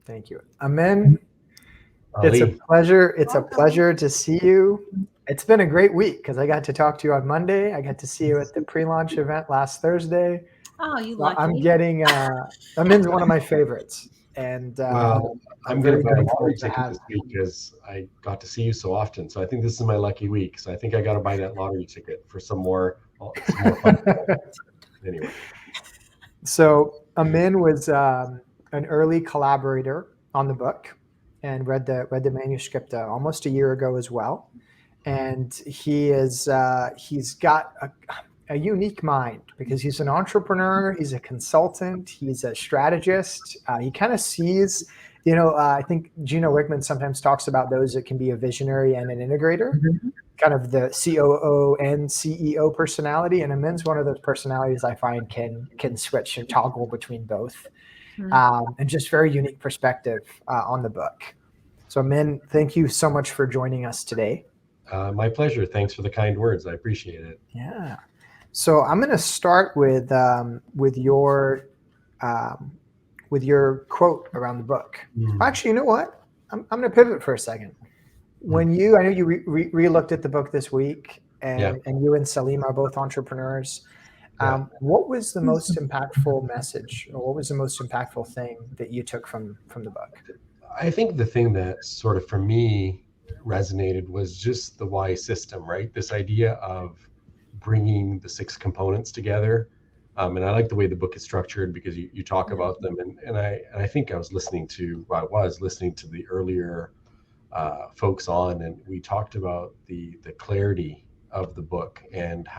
Thank you. Amin, it's a Ali. pleasure. It's a pleasure to see you. It's been a great week because I got to talk to you on Monday. I got to see you at the pre-launch event last Thursday. Oh, you Well, I'm lucky. getting Amin's one of my favorites, and Well, I'm I'm going to very buy a grateful lottery to ticket have this you. week because I got to see you so often. So I think this is my lucky week. So I think I got to buy that lottery ticket for some more fun. Anyway, So Amin was an early collaborator on the book, and read the manuscript almost a year ago as well. And he's got a unique mind because he's an entrepreneur, he's a consultant, he's a strategist. He kind of sees, I think Gino Wickman sometimes talks about those that can be a visionary and an integrator, kind of the COO and CEO personality. And Amin's one of those personalities I find can switch and toggle between both, and just very unique perspective on the book. So Amin, thank you so much for joining us today. my pleasure. Thanks for the kind words. I appreciate it. Yeah. So I'm going to start with your quote around the book. Actually, you know what? I'm going to pivot for a second. I know you re-looked at the book this week, and you and Salim are both entrepreneurs. What was the most impactful message, or what was the most impactful thing that you took from the book? I think the thing that sort of for me resonated was just the why system, right? This idea of bringing the 6 components together. And I like the way the book is structured because you talk about them. And I think I was listening to the earlier folks on, and we talked about the clarity of the book and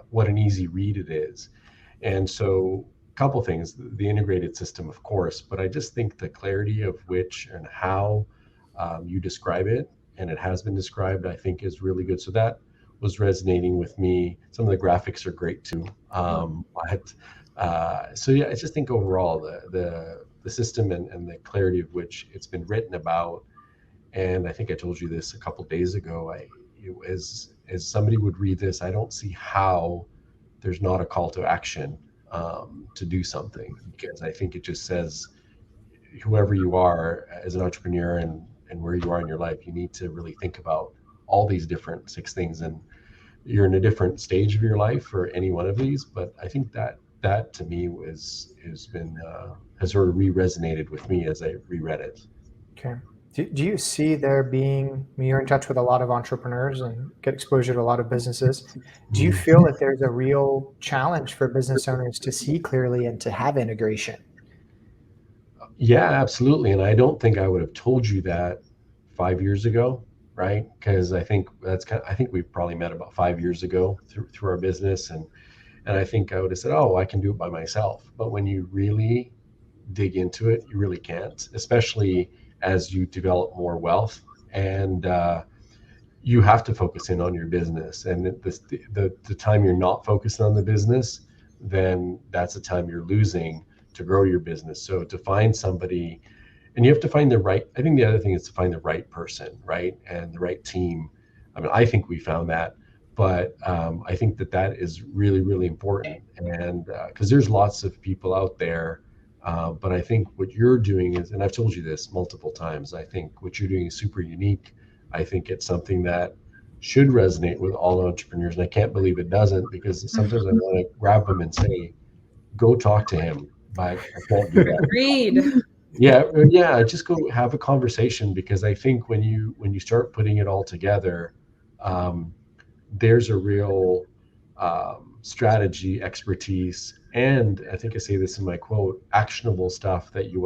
what an easy read it is. And so a couple things, the integrated system, of course, but I just think the clarity of which and how you describe it, and it has been described, I think is really good. So that was resonating with me. Some of the graphics are great too. So yeah, I just think overall the system and the clarity of which it's been written about. And I think I told you this a couple days ago. As somebody would read this, I don't see how there's not a call to action to do something, because I think it just says whoever you are as an entrepreneur and where you are in your life, you need to really think about all these different 6 things, and you're in a different stage of your life for any one of these. But I think that to me has sort of re-resonated with me as I reread it. Okay. Do you see there being, you're in touch with a lot of entrepreneurs and get exposure to a lot of businesses. Do you feel that there's a real challenge for business owners to see clearly and to have integration? Yeah, absolutely. And I don't think I would have told you that 5 years ago, right? Because I think I think we probably met about 5 years ago through our business, and I think I would have said, "Oh, I can do it by myself." But when you really dig into it, you really can't, especially as you develop more wealth, and you have to focus in on your business. And the time you're not focused on the business, then that's the time you're losing to grow your business. So to find somebody, and you have to find I think the other thing is to find the right person, right? And the right team. I mean, I think we found that, but I think that is really, really important. And because there's lots of people out there, but I think what you're doing is, and I've told you this multiple times, I think what you're doing is super unique. I think it's something that should resonate with all entrepreneurs. And I can't believe it doesn't, because sometimes I want to grab them and say, go talk to him, but I can't do that. Agreed. Yeah, just go have a conversation, because I think when you start putting it all together, there's a real strategy, expertise, and I think I say this in my quote, actionable stuff that you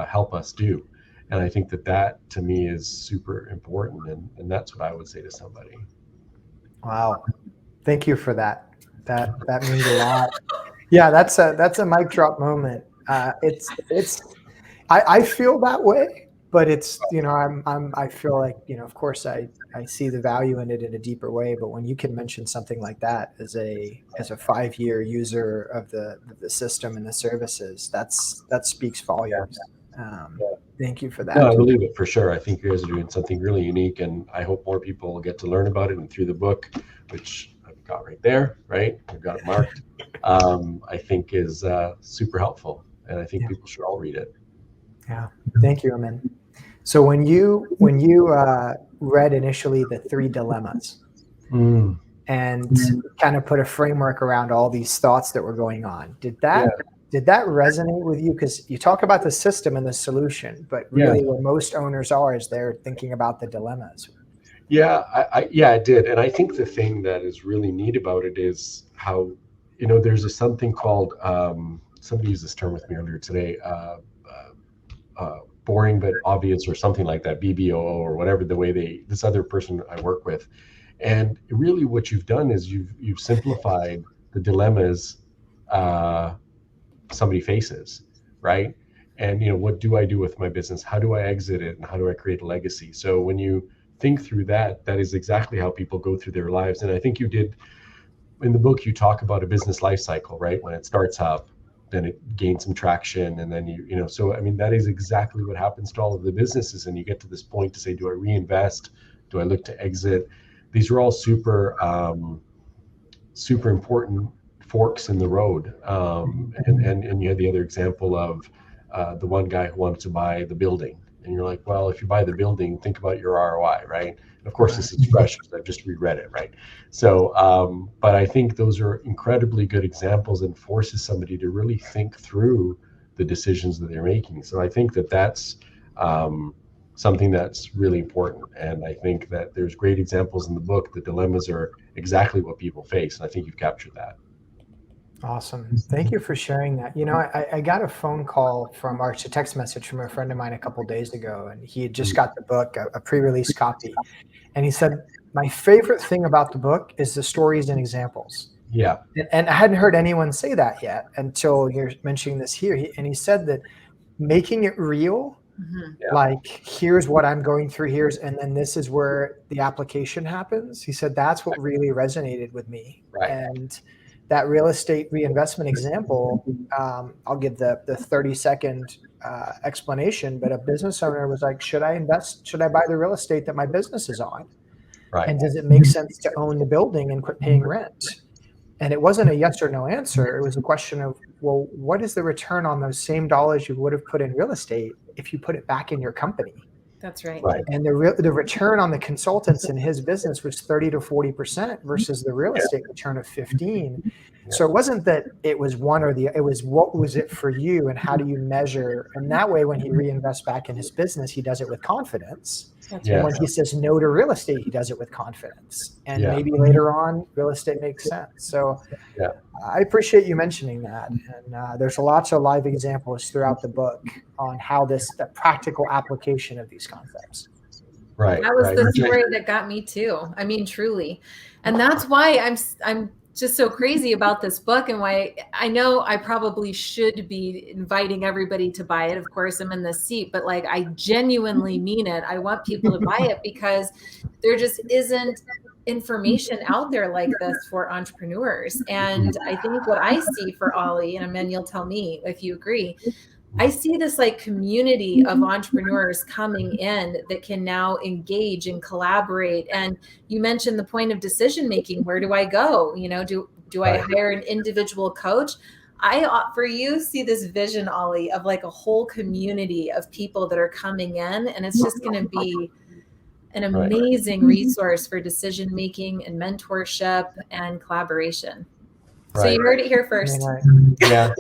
help us do. And I think that to me is super important, and that's what I would say to somebody. Wow, thank you for that. That means a lot. Yeah, that's a mic drop moment. I feel that way, but it's, I feel like, of course I see the value in it in a deeper way. But when you can mention something like that as a 5-year user of the system and the services, that speaks volumes. Thank you for that. No, I believe it for sure. I think you guys are doing something really unique, and I hope more people will get to learn about it. And through the book, which I've got right there, right? I've got it marked. I think is super helpful, and I think people should all read it. Yeah. Thank you, Amin. So when you read initially the three dilemmas Mm, and kind of put a framework around all these thoughts that were going on, did yeah, that resonate with you? Because you talk about the system and the solution, but yeah, really where most owners are is they're thinking about the dilemmas. yeah. Yeah, I did, and I think the thing that is really neat about it is how, there's something called, somebody used this term with me earlier today, boring but obvious or something like that, BBOO or whatever the way this other person I work with. And really what you've done is you've simplified the dilemmas uh, somebody faces, right? And what do I do with my business? How do I exit it? And how do I create a legacy? So when you think through that, that is exactly how people go through their lives. And I think you did in the book, you talk about a business life cycle, right? When it starts up, then it gains some traction, and then so I mean, that is exactly what happens to all of the businesses. And you get to this point to say, do I reinvest? Do I look to exit? These are all super important forks in the road. And you had the other example of the one guy who wanted to buy the building, and you're like, well, if you buy the building, think about your ROI, right? And of course, this is fresh because I've just reread it, right? So, but I think those are incredibly good examples and forces somebody to really think through the decisions that they're making. So I think that that's something that's really important. And I think that there's great examples in the book. The dilemmas are exactly what people face. And I think you've captured that. Awesome. Thank you for sharing that. I got a phone call from, or a text message from a friend of mine a couple of days ago, and he had just got the book, a pre-release copy. And he said, my favorite thing about the book is the stories and examples. Yeah. And I hadn't heard anyone say that yet until you're mentioning this here. And he said that making it real, like, here's what I'm going through, and then this is where the application happens. He said, that's what really resonated with me. Right. And that real estate reinvestment example, I'll give the 30-second explanation, but a business owner was like, should I invest? Should I buy the real estate that my business is on? Right. And does it make sense to own the building and quit paying rent? And it wasn't a yes or no answer. It was a question of, well, what is the return on those same dollars you would have put in real estate if you put it back in your company? That's right. And the return on the consultants in his business was 30 to 40% versus the real estate return of 15. So it wasn't that it was one or the, it was what was it for you and how do you measure? And that way, when he reinvests back in his business, he does it with confidence. And when he says no to real estate, he does it with confidence. And maybe later on, real estate makes sense. So I appreciate you mentioning that. And there's lots of live examples throughout the book on how the practical application of these concepts. Right. That was the story that got me too. I mean, truly. And that's why I'm just so crazy about this book, and why I know I probably should be inviting everybody to buy it. Of course, I'm in this seat, but like, I genuinely mean it. I want people to buy it because there just isn't information out there like this for entrepreneurs. And I think what I see for Ollie, and Amin, you'll tell me if you agree, I see this like community of entrepreneurs coming in that can now engage and collaborate. And you mentioned the point of decision making. Where do I go? Do I hire an individual coach? I, for you, see this vision, Ollie, of like a whole community of people that are coming in, and it's just going to be an amazing resource for decision making and mentorship and collaboration. So you heard it here first. Yeah.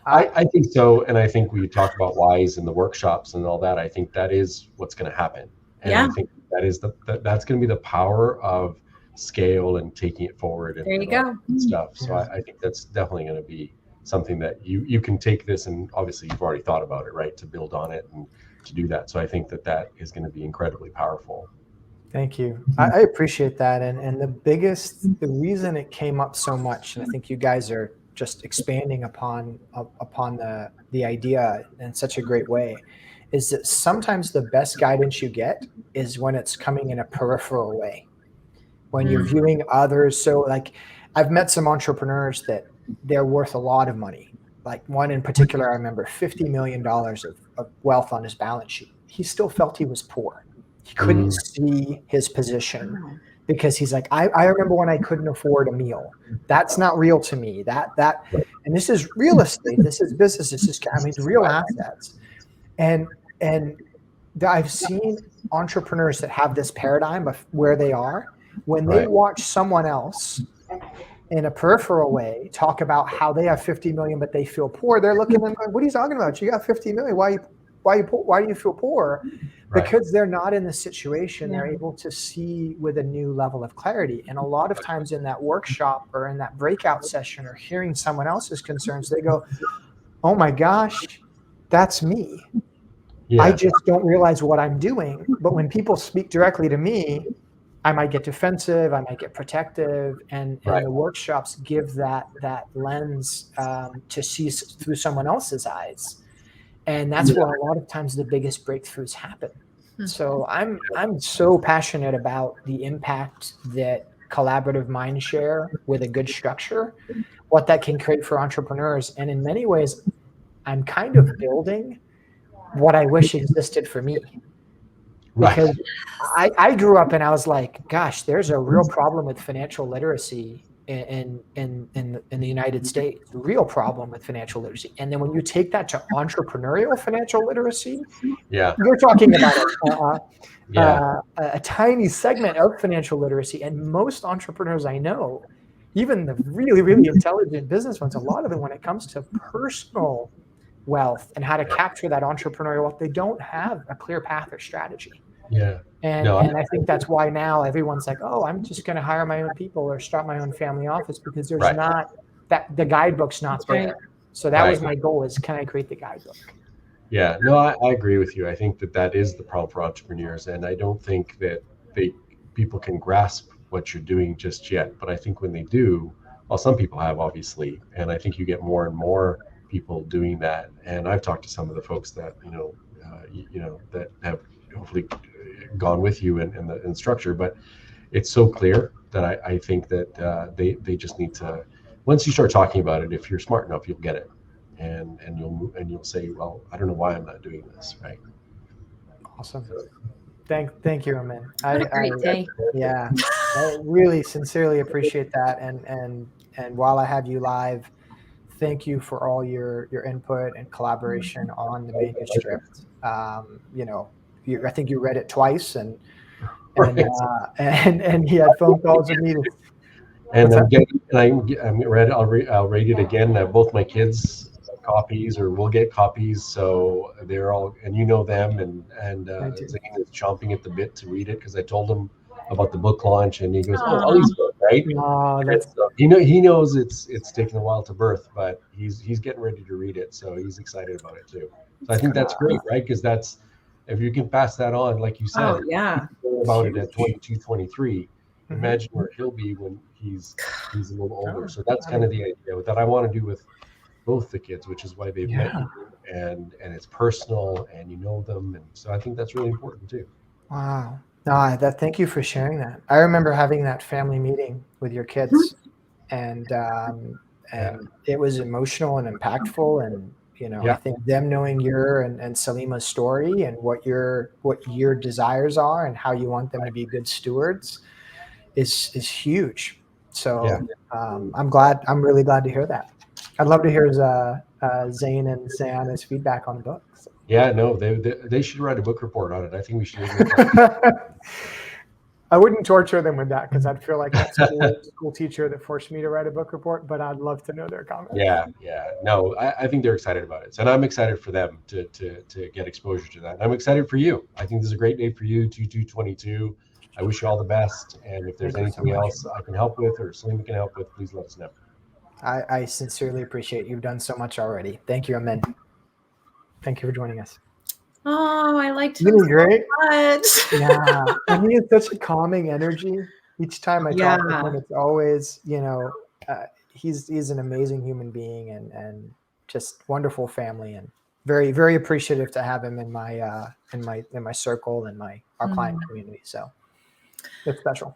I think so. And I think we talk about whys in the workshops and all that. I think that is what's going to happen. And I think that is that's going to be the power of scale and taking it forward. And, there you go. Stuff. So I think that's definitely going to be something that you can take this, and obviously you've already thought about it, right? To build on it and to do that. So I think that is going to be incredibly powerful. Thank you. I appreciate that. And the reason it came up so much, and I think you guys are just expanding upon the idea in such a great way, is that sometimes the best guidance you get is when it's coming in a peripheral way, when you're viewing others. So like, I've met some entrepreneurs that they're worth a lot of money. Like one in particular, I remember $50 million of wealth on his balance sheet. He still felt he was poor. He couldn't see his position because he's like, I remember when I couldn't afford a meal. That's not real to me. And this is real estate. This is business. This is, real assets. And I've seen entrepreneurs that have this paradigm of where they are when they Right. watch someone else in a peripheral way talk about how they have 50 million but they feel poor. They're looking at them going, what are you talking about? You got 50 million. Why do you feel poor? Right. Because they're not in the situation. Yeah. They're able to see with a new level of clarity. And a lot of times in that workshop or in that breakout session or hearing someone else's concerns, they go, oh my gosh, that's me. Yeah. I just don't realize what I'm doing. But when people speak directly to me, I might get defensive, I might get protective, and Right. the workshops give that lens to see through someone else's eyes, and that's where a lot of times the biggest breakthroughs happen. So I'm so passionate about the impact that collaborative mind share with a good structure, what that can create for entrepreneurs, and in many ways, I'm kind of building what I wish existed for me. Right. Because I grew up and I was like, gosh, there's a real problem with financial literacy in the United States, real problem with financial literacy. And then when you take that to entrepreneurial financial literacy, Yeah. you're talking about Yeah. a tiny segment of financial literacy. And most entrepreneurs I know, even the really, really intelligent business ones, a lot of them, when it comes to personal wealth and how to capture that entrepreneurial wealth, they don't have a clear path or strategy. Yeah. And I think that's why now everyone's like, oh, I'm just going to hire my own people or start my own family office, because there's Right. not that the guidebook's not That's right. there. So that was my goal, is can I create the guidebook? Yeah, no, I agree with you. I think that is the problem for entrepreneurs, and I don't think that people can grasp what you're doing just yet. But I think when they do, well, some people have, obviously, and I think you get more and more people doing that. And I've talked to some of the folks that that have hopefully gone with you in the structure, but it's so clear that I think that they just need to. Once you start talking about it, if you're smart enough, you'll get it. And you'll say, well, I don't know why I'm not doing this, right? Awesome. Thank you, Amin. What a great day. Yeah, I really sincerely appreciate that. And while I have you live, thank you for all your input and collaboration on the manuscript. I think you read it twice, and he had phone calls with me. And I'll read it again. Both my kids copies, or will get copies, so they're all, and them, and Zane is chomping at the bit to read it, because I told him about the book launch, and he goes, "Oh, Ollie's book, right?" He knows it's taken a while to birth, but he's getting ready to read it, so he's excited about it too. So I think that's great, right? Because that's, if you can pass that on, like you said, about it at 22, 23. Imagine where he'll be when he's a little older. So that's kind of the idea that I want to do with both the kids, which is why they've met you, and it's personal, and you know them, and so I think that's really important too. Wow. No, thank you for sharing that. I remember having that family meeting with your kids, and it was emotional and impactful, and I think them knowing your and Salima's story and what your desires are and how you want them to be good stewards is huge. So I'm really glad to hear that. I'd love to hear Zane and Sayana's feedback on the book. So. Yeah, no, they should write a book report on it. I think we should. I wouldn't torture them with that, because I'd feel like that's a school teacher that forced me to write a book report, but I'd love to know their comments. Yeah. No, I think they're excited about it. And I'm excited for them to get exposure to that. And I'm excited for you. I think this is a great day for you, 2222. I wish you all the best. And if there's anything else I can help with, or Salima can help with, please let us know. I sincerely appreciate it. You've done so much already. Thank you, Amin. Thank you for joining us. Oh, I liked him so much. Yeah, and he has such a calming energy. Each time I talk to him, it's always, he's an amazing human being, and just wonderful family, and very, very appreciative to have him in my circle and our client community. So it's special.